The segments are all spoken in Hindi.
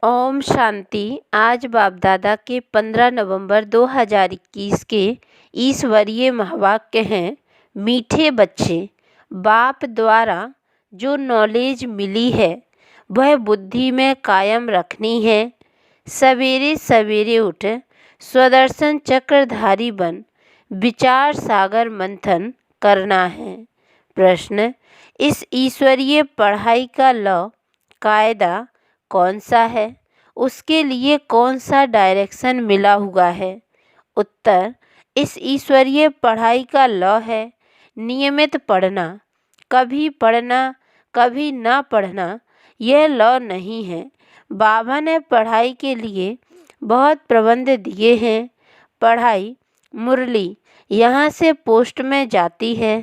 ओम शांति। आज बाप दादा के 15 नवंबर 2021 के ईश्वरीय महावाक्य हैं। मीठे बच्चे, बाप द्वारा जो नॉलेज मिली है वह बुद्धि में कायम रखनी है। सवेरे सवेरे उठ स्वदर्शन चक्रधारी बन विचार सागर मंथन करना है। प्रश्न, इस ईश्वरीय पढ़ाई का लॉ कायदा कौन सा है? उसके लिए कौन सा डायरेक्शन मिला हुआ है? उत्तर, इस ईश्वरीय पढ़ाई का लॉ है नियमित पढ़ना, कभी ना पढ़ना। यह लॉ नहीं है। बाबा ने पढ़ाई के लिए बहुत प्रबंध दिए हैं। पढ़ाई मुरली यहाँ से पोस्ट में जाती है।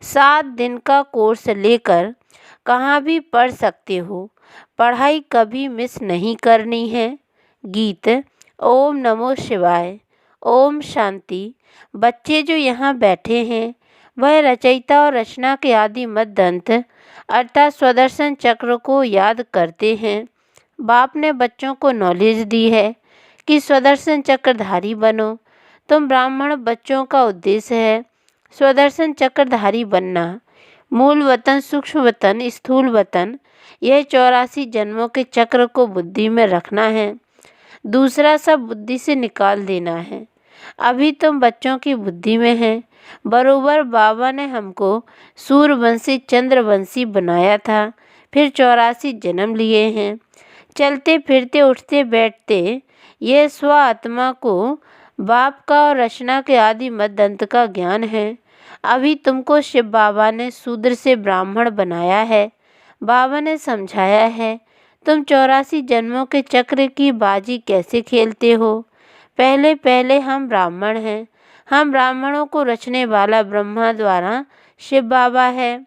7 दिन का कोर्स लेकर कहाँ भी पढ़ सकते हो। पढ़ाई कभी मिस नहीं करनी है। गीत। ओम नमो शिवाय। ओम शांति। बच्चे जो यहाँ बैठे हैं वह रचयिता और रचना के आदि मद्दंत अर्थात स्वदर्शन चक्र को याद करते हैं। बाप ने बच्चों को नॉलेज दी है कि स्वदर्शन चक्रधारी बनो। तुम ब्राह्मण बच्चों का उद्देश्य है स्वदर्शन चक्रधारी बनना। मूल वतन, सूक्ष्म वतन, स्थूल वतन, यह 84 जन्मों के चक्र को बुद्धि में रखना है। दूसरा सब बुद्धि से निकाल देना है। अभी तुम बच्चों की बुद्धि में हैं। बरोबर बाबा ने हमको सूर्यवंशी चंद्रवंशी बनाया था, फिर 84 जन्म लिए हैं। चलते फिरते उठते बैठते यह स्व आत्मा को बाप का और रचना के आदि मद्दंत का ज्ञान है। अभी तुमको शिव बाबा ने शूद्र से ब्राह्मण बनाया है। बाबा ने समझाया है तुम 84 जन्मों के चक्र की बाजी कैसे खेलते हो। पहले पहले हम ब्राह्मण हैं। हम ब्राह्मणों को रचने वाला ब्रह्मा द्वारा शिव बाबा है।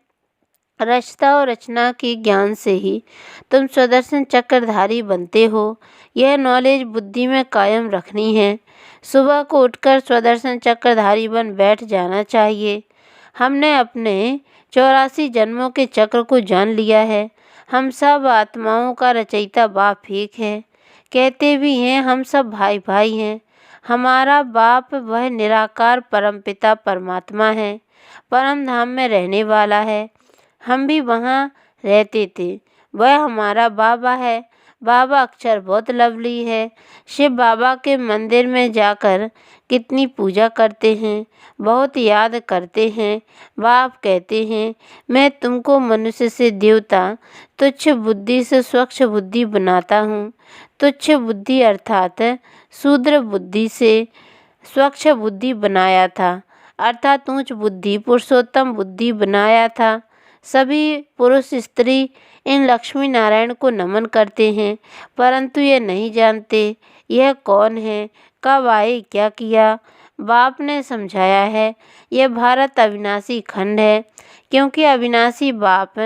रचता और रचना के ज्ञान से ही तुम स्वदर्शन चक्रधारी बनते हो। यह नॉलेज बुद्धि में कायम रखनी है। सुबह को उठकर स्वदर्शन चक्रधारी बन बैठ जाना चाहिए। हमने अपने 84 जन्मों के चक्र को जान लिया है। हम सब आत्माओं का रचयिता बाप एक है। कहते भी हैं हम सब भाई भाई हैं। हमारा बाप वह निराकार परमपिता परमात्मा है। परम धाम में रहने वाला है। हम भी वहाँ रहते थे। वह हमारा बाबा है। बाबा अक्षर बहुत लवली है। शिव बाबा के मंदिर में जाकर कितनी पूजा करते हैं, बहुत याद करते हैं। बाप कहते हैं मैं तुमको मनुष्य से देवता तुच्छ बुद्धि से स्वच्छ बुद्धि बनाता हूँ। तुच्छ बुद्धि अर्थात शूद्र बुद्धि से स्वच्छ बुद्धि बनाया था, अर्थात ऊंच बुद्धि पुरुषोत्तम बुद्धि बनाया था। सभी पुरुष स्त्री इन लक्ष्मी नारायण को नमन करते हैं, परंतु ये नहीं जानते यह कौन है, कब आए, क्या किया। बाप ने समझाया है यह भारत अविनाशी खंड है, क्योंकि अविनाशी बाप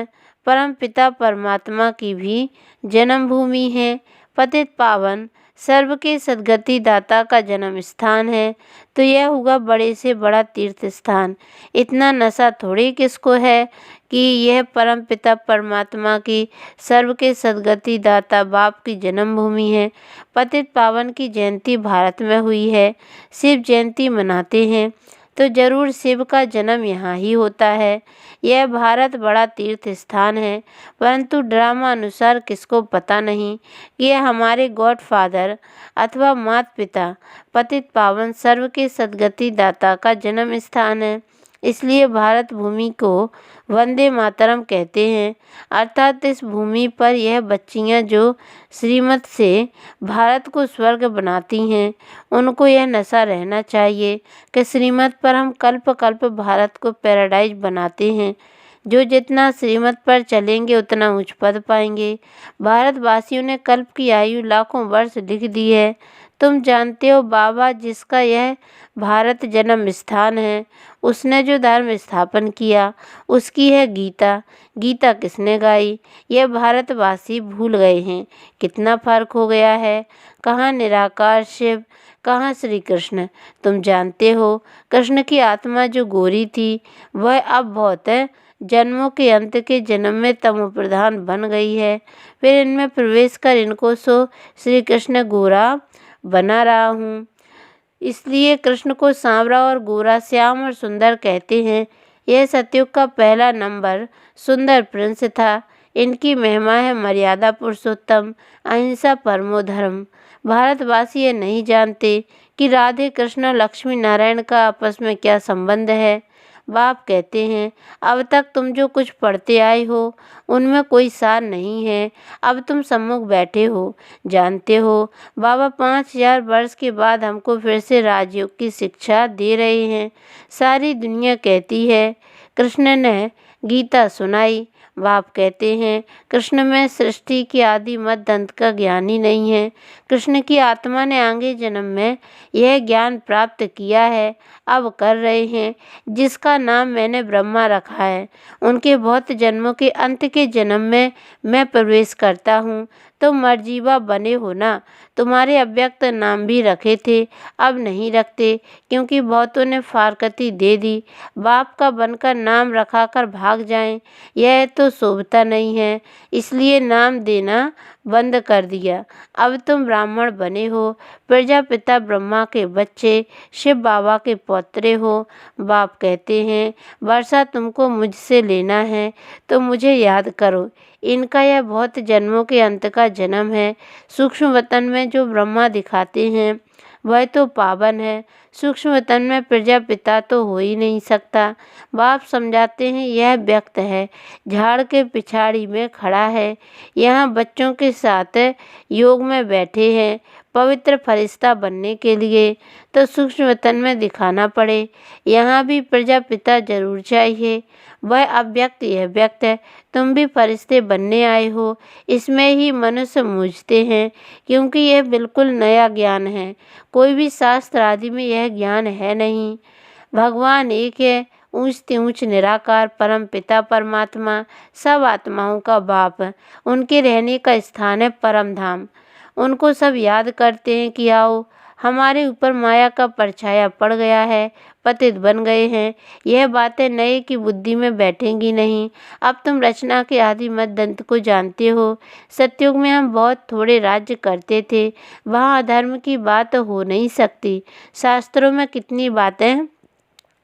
परम पिता परमात्मा की भी जन्मभूमि है। पतित पावन सर्व के सद्गति दाता का जन्म स्थान है, तो यह हुआ बड़े से बड़ा तीर्थ स्थान। इतना नशा थोड़ी किसको है कि यह परम पिता परमात्मा की सर्व के सद्गति दाता बाप की जन्मभूमि है। पतित पावन की जयंती भारत में हुई है। शिव जयंती मनाते हैं तो जरूर शिव का जन्म यहाँ ही होता है। यह भारत बड़ा तीर्थ स्थान है, परंतु ड्रामा अनुसार किसको पता नहीं कि यह हमारे गॉड फादर अथवा माता पिता पतित पावन सर्व के सद्गति दाता का जन्म स्थान है। इसलिए भारत भूमि को वंदे मातरम कहते हैं, अर्थात इस भूमि पर यह बच्चियां जो श्रीमत से भारत को स्वर्ग बनाती हैं उनको यह नशा रहना चाहिए कि श्रीमत पर हम कल्प कल्प भारत को पैराडाइज बनाते हैं। जो जितना श्रीमत पर चलेंगे उतना उच्च पद पाएंगे। भारतवासियों ने कल्प की आयु लाखों वर्ष लिख दी है। तुम जानते हो बाबा जिसका यह भारत जन्म स्थान है, उसने जो धर्म स्थापन किया उसकी है गीता। गीता किसने गाई यह भारतवासी भूल गए हैं। कितना फर्क हो गया है। कहाँ निराकार शिव, कहाँ श्री कृष्ण। तुम जानते हो कृष्ण की आत्मा जो गोरी थी वह अब बहुत जन्मों के अंत के जन्म में तमो प्रधान बन गई है, फिर इनमें प्रवेश कर इनको सो श्री कृष्ण गोरा बना रहा हूँ। इसलिए कृष्ण को सांवरा और गोरा, श्याम और सुंदर कहते हैं। यह सतयुग का पहला नंबर सुंदर प्रिंस था। इनकी महिमा है मर्यादा पुरुषोत्तम, अहिंसा परमो धर्म। भारतवासी ये नहीं जानते कि राधे कृष्ण और लक्ष्मी नारायण का आपस में क्या संबंध है। बाप कहते हैं, अब तक तुम जो कुछ पढ़ते आए हो उनमें कोई सार नहीं है। अब तुम सम्मुख बैठे हो, जानते हो बाबा 5000 वर्ष के बाद हमको फिर से राजयोग की शिक्षा दे रहे हैं। सारी दुनिया कहती है कृष्ण ने गीता सुनाई। बाप कहते हैं कृष्ण में सृष्टि की आदि मध्य अंत का ज्ञान ही नहीं है। कृष्ण की आत्मा ने आगे जन्म में यह ज्ञान प्राप्त किया है, अब कर रहे हैं, जिसका नाम मैंने ब्रह्मा रखा है। उनके बहुत जन्मों के अंत के जन्म में मैं प्रवेश करता हूँ। तो मर्जीवा बने हो ना। तुम्हारे अव्यक्त नाम भी रखे थे, अब नहीं रखते, क्योंकि बहुतों ने फारकती दे दी। बाप का बनकर नाम रखा कर भाग जाएं, यह तो शोभता नहीं है, इसलिए नाम देना बंद कर दिया। अब तुम ब्राह्मण बने हो, प्रजापिता ब्रह्मा के बच्चे, शिव बाबा के पौत्रे हो। बाप कहते हैं वर्षा तुमको मुझसे लेना है तो मुझे याद करो। इनका यह बहुत जन्मों के अंत का जन्म है। सूक्ष्म वतन में जो ब्रह्मा दिखाते हैं वह तो पावन है, सूक्ष्म वतन में प्रजापिता तो हो ही नहीं सकता। बाप समझाते हैं यह व्यक्त है, झाड़ के पिछाड़ी में खड़ा है, यहाँ बच्चों के साथ योग में बैठे हैं। पवित्र फरिश्ता बनने के लिए तो सूक्ष्म वतन में दिखाना पड़े, यहाँ भी प्रजापिता जरूर चाहिए। वह अव्यक्त यह व्यक्त है। तुम भी फरिश्ते बनने आए हो, इसमें ही मनुष्य मूझते हैं, क्योंकि यह बिल्कुल नया ज्ञान है। कोई भी शास्त्र आदि में यह ज्ञान है नहीं। भगवान एक है, ऊंच ऊंच निराकार परम पिता परमात्मा, सब आत्माओं का बाप। उनके रहने का स्थान है परम धाम। उनको सब याद करते हैं कि आओ, हमारे ऊपर माया का परछाया पड़ गया है, पतित बन गए हैं। यह बातें नए की बुद्धि में बैठेंगी नहीं। अब तुम रचना के आदि मध्य अंत को जानते हो। सतयुग में हम बहुत थोड़े राज्य करते थे, वहाँ अधर्म की बात हो नहीं सकती। शास्त्रों में कितनी बातें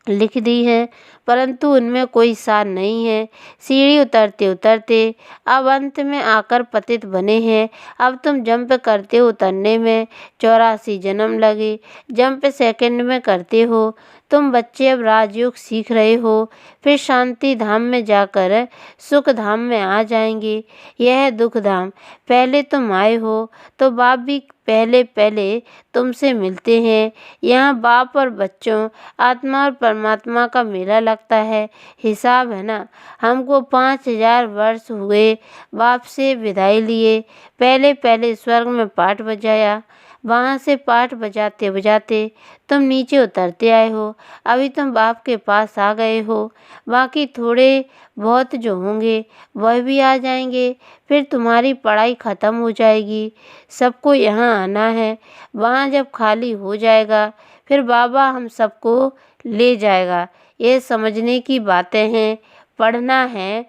लिख दी है, परंतु उनमें कोई सार नहीं है। सीढ़ी उतरते उतरते अब अंत में आकर पतित बने हैं। अब तुम जंप करते उतरने में 84 जन्म लगे, जंप सेकंड में करते हो। तुम बच्चे अब राजयोग सीख रहे हो, फिर शांति धाम में जाकर सुख धाम में आ जाएंगे। यह है दुख धाम। पहले तुम आए हो तो बाप भी पहले पहले तुमसे मिलते हैं। यहाँ बाप और बच्चों, आत्मा और परमात्मा का मेला लगता है। हिसाब है ना। हमको 5000 वर्ष हुए बाप से विदाई लिए। पहले पहले स्वर्ग में पाठ बजाया, वहाँ से पाठ बजाते बजाते तुम नीचे उतरते आए हो। अभी तुम बाप के पास आ गए हो, बाकी थोड़े बहुत जो होंगे वह भी आ जाएंगे। फिर तुम्हारी पढ़ाई ख़त्म हो जाएगी। सबको यहाँ आना है। वहाँ जब खाली हो जाएगा फिर बाबा हम सबको ले जाएगा। ये समझने की बातें हैं, पढ़ना है।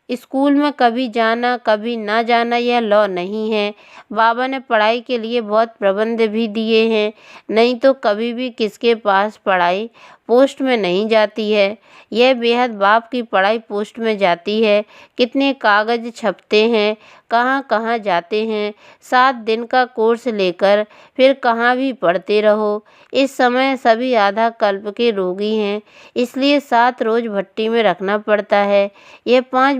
स्कूल में कभी जाना कभी ना जाना यह लॉ नहीं है। बाबा ने पढ़ाई के लिए बहुत प्रबंध भी दिए हैं, नहीं तो कभी भी किसके पास पढ़ाई पोस्ट में नहीं जाती है। यह बेहद बाप की पढ़ाई पोस्ट में जाती है। कितने कागज छपते हैं, कहाँ कहाँ जाते हैं। 7 दिन का कोर्स लेकर फिर कहाँ भी पढ़ते रहो। इस समय सभी आधा कल्प के रोगी हैं, इसलिए 7 रोज भट्टी में रखना पड़ता है। यह 5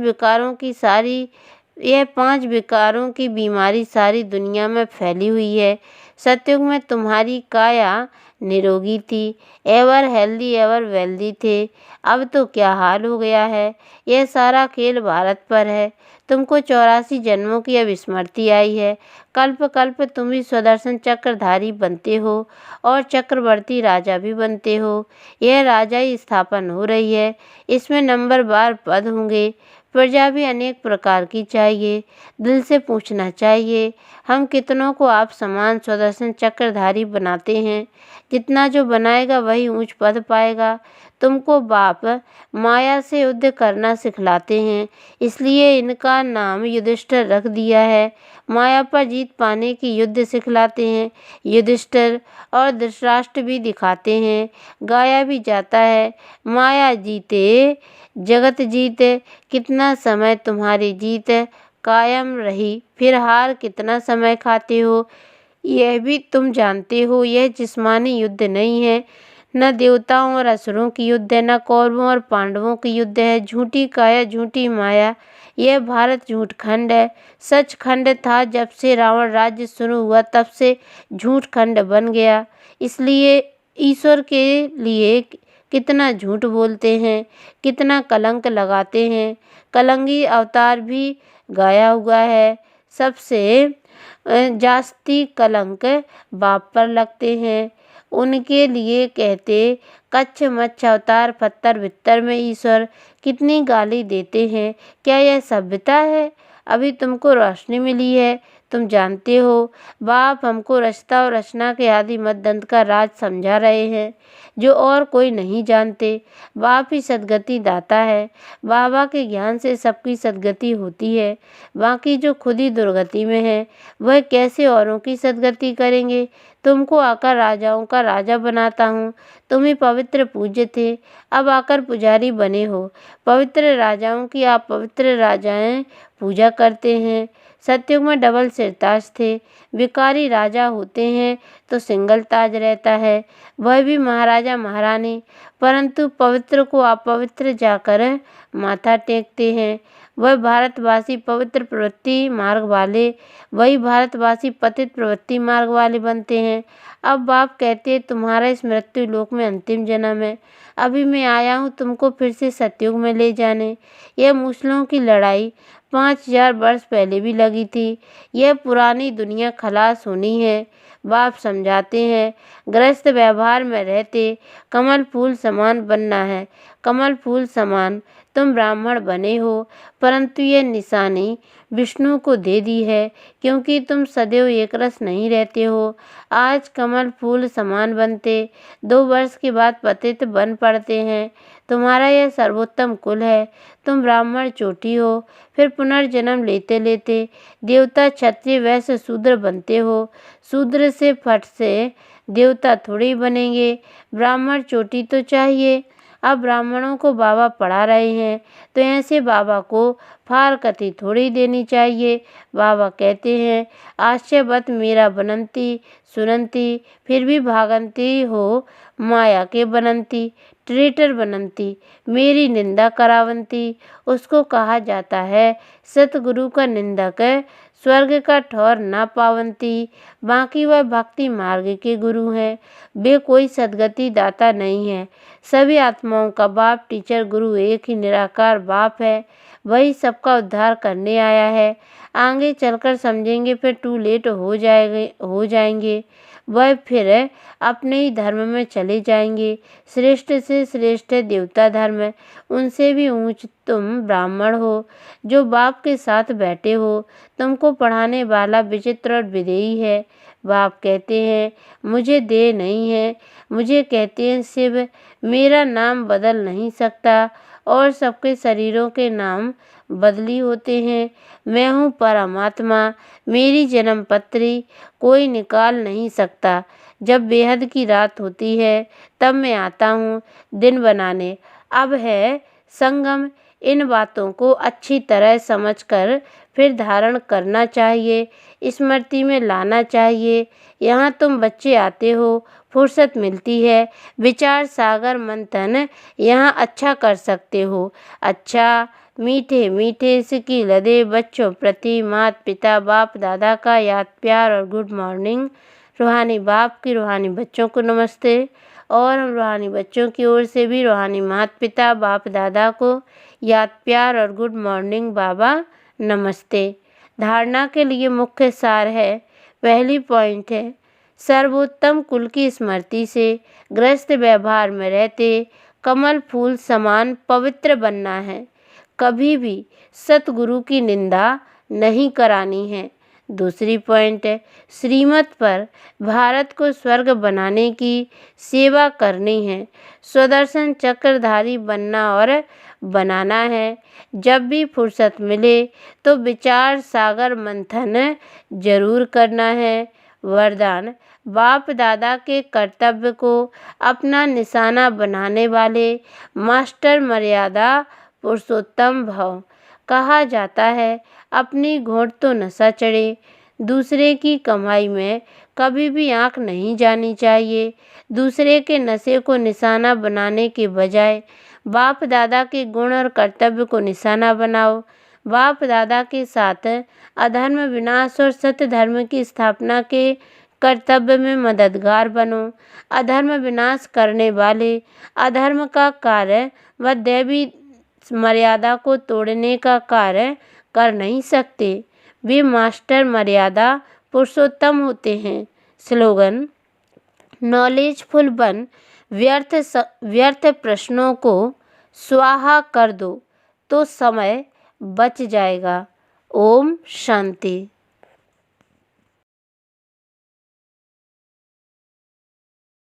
विकारों की बीमारी सारी दुनिया में फैली हुई है। सतयुग में तुम्हारी काया निरोगी थी, एवर हेल्दी एवर वेल्दी थे। अब तो क्या हाल हो गया है। यह सारा खेल भारत पर है। तुमको 84 जन्मों की अब स्मृति आई है। कल्प कल्प तुम ही स्वदर्शन चक्रधारी बनते हो और चक्रवर्ती राजा भी बनते हो। यह राजाई स्थापन हो रही है, इसमें नंबरवार पद होंगे। प्रजा भी अनेक प्रकार की चाहिए। दिल से पूछना चाहिए, हम कितनों को आप समान स्वदर्शन चक्रधारी बनाते हैं। जितना जो बनाएगा वही ऊंच पद पाएगा। तुमको बाप माया से युद्ध करना सिखलाते हैं, इसलिए इनका नाम युधिष्ठिर रख दिया है। माया पर जीत पाने की युद्ध सिखलाते हैं। युधिष्ठिर और धृतराष्ट्र भी दिखाते हैं, गाया भी जाता है, माया जीते जगत जीते। कितना समय तुम्हारी जीत कायम रही, फिर हार कितना समय खाते हो, यह भी तुम जानते हो। यह जिस्मानी युद्ध नहीं है, न देवताओं और असुरों की युद्ध है, न कौरवों और पांडवों की युद्ध है। झूठी काया झूठी माया, यह भारत झूठ खंड है। सच खंड था, जब से रावण राज्य शुरू हुआ तब से झूठ खंड बन गया। इसलिए ईश्वर के लिए कितना झूठ बोलते हैं, कितना कलंक लगाते हैं। कलंगी अवतार भी गाया हुआ है। सबसे जास्ती कलंक बाप पर लगते हैं। उनके लिए कहते कच्छ मच्छ अवतार पत्थर वित्तर में ईश्वर। कितनी गाली देते हैं, क्या यह सभ्यता है? अभी तुमको रोशनी मिली है, तुम जानते हो। बाप हमको रचता और रचना के आदि मद्दंत का राज समझा रहे हैं, जो और कोई नहीं जानते। बाप ही सदगति दाता है। बाबा के ज्ञान से सबकी सदगति होती है। बाकी जो खुद ही दुर्गति में है, वह कैसे औरों की सदगति करेंगे? तुमको आकर राजाओं का राजा बनाता हूँ। तुम ही पवित्र पूज्य थे, अब आकर पुजारी बने हो। पवित्र राजाओं की आप पवित्र राजाएं पूजा करते हैं। सतयुग में डबल सिरताज थे। विकारी राजा होते हैं तो सिंगल ताज रहता है, वह भी महाराजा महारानी। परंतु पवित्र को अपवित्र जाकर माथा टेकते हैं। वह भारतवासी पवित्र प्रवृत्ति मार्ग वाले, वही भारतवासी पतित प्रवृत्ति मार्ग वाले बनते हैं। अब बाप कहते तुम्हारा इस मृत्यु लोक में अंतिम जन्म है। अभी मैं आया हूँ तुमको फिर से सतयुग में ले जाने। यह मूसलों की लड़ाई 5000 वर्ष पहले भी लगी थी। यह पुरानी दुनिया खलास होनी है। बाप समझाते हैं, गृहस्थ व्यवहार में रहते कमल फूल समान बनना है। कमल फूल समान तुम ब्राह्मण बने हो, परंतु यह निशानी विष्णु को दे दी है, क्योंकि तुम सदैव एक रस नहीं रहते हो। आज कमल फूल समान बनते 2 वर्ष के बाद पतित बन पड़ते हैं। तुम्हारा यह सर्वोत्तम कुल है। तुम ब्राह्मण चोटी हो, फिर पुनर्जन्म लेते लेते देवता क्षत्रिय वैश्य शूद्र बनते हो। शूद्र से फट से देवता थोड़ी बनेंगे। ब्राह्मण चोटी तो चाहिए। अब ब्राह्मणों को बाबा पढ़ा रहे हैं, तो ऐसे बाबा को फारकती थोड़ी देनी चाहिए। बाबा कहते हैं आश्चर्यवत मेरा बनंती सुनंती, फिर भी भागंती हो माया के बनंती। ट्रेटर बनंती, मेरी निंदा करावंती। उसको कहा जाता है सतगुरु का निंदक, स्वर्ग का ठौर न पावंती। बाकी वह भक्ति मार्ग के गुरु हैं, वे कोई सदगति दाता नहीं है। सभी आत्माओं का बाप टीचर गुरु एक ही निराकार बाप है, वही सबका उद्धार करने आया है। आगे चलकर समझेंगे, फिर टू लेट हो जाएंगे। वह फिर अपने ही धर्म में चले जाएंगे। श्रेष्ठ से श्रेष्ठ देवता धर्म, उनसे भी ऊंच तुम ब्राह्मण हो, जो बाप के साथ बैठे हो। तुमको पढ़ाने वाला विचित्र और विदेही है। बाप कहते हैं मुझे देह नहीं है, मुझे कहते हैं शिव। मेरा नाम बदल नहीं सकता, और सबके शरीरों के नाम बदली होते हैं। मैं हूँ परमात्मा, मेरी जन्म पत्री कोई निकाल नहीं सकता। जब बेहद की रात होती है तब मैं आता हूँ दिन बनाने। अब है संगम, इन बातों को अच्छी तरह समझकर फिर धारण करना चाहिए, स्मृति में लाना चाहिए। यहाँ तुम बच्चे आते हो, फुर्सत मिलती है, विचार सागर मंथन यहाँ अच्छा कर सकते हो। अच्छा मीठे मीठे इसकी लदे बच्चों प्रति माता पिता बाप दादा का याद प्यार और गुड मॉर्निंग। रूहानी बाप की रूहानी बच्चों को नमस्ते, और हम रूहानी बच्चों की ओर से भी रूहानी माता पिता बाप दादा को याद प्यार और गुड मॉर्निंग बाबा नमस्ते। धारणा के लिए मुख्य सार है, पहली पॉइंट है सर्वोत्तम कुल की स्मृति से गृहस्थ व्यवहार में रहते कमल फूल समान पवित्र बनना है। कभी भी सतगुरु की निंदा नहीं करानी है। दूसरी पॉइंट है, श्रीमत पर भारत को स्वर्ग बनाने की सेवा करनी है, सुदर्शन चक्रधारी बनना और बनाना है। जब भी फुर्सत मिले तो विचार सागर मंथन जरूर करना है। वरदान, बाप दादा के कर्तव्य को अपना निशाना बनाने वाले मास्टर मर्यादा पुरुषोत्तम भव। कहा जाता है, अपनी घोट तो नशा चढ़े, दूसरे की कमाई में कभी भी आंख नहीं जानी चाहिए। दूसरे के नशे को निशाना बनाने के बजाय बाप दादा के गुण और कर्तव्य को निशाना बनाओ। बाप दादा के साथ अधर्म विनाश और सत्य धर्म की स्थापना के कर्तव्य में मददगार बनो। अधर्म विनाश करने वाले अधर्म का कार्य व दैवी मर्यादा को तोड़ने का कार्य कर नहीं सकते। वे मास्टर मर्यादा पुरुषोत्तम होते हैं। स्लोगन, नॉलेजफुल बन, व्यर्थ प्रश्नों को स्वाहा कर दो तो समय बच जाएगा। ओम शांति।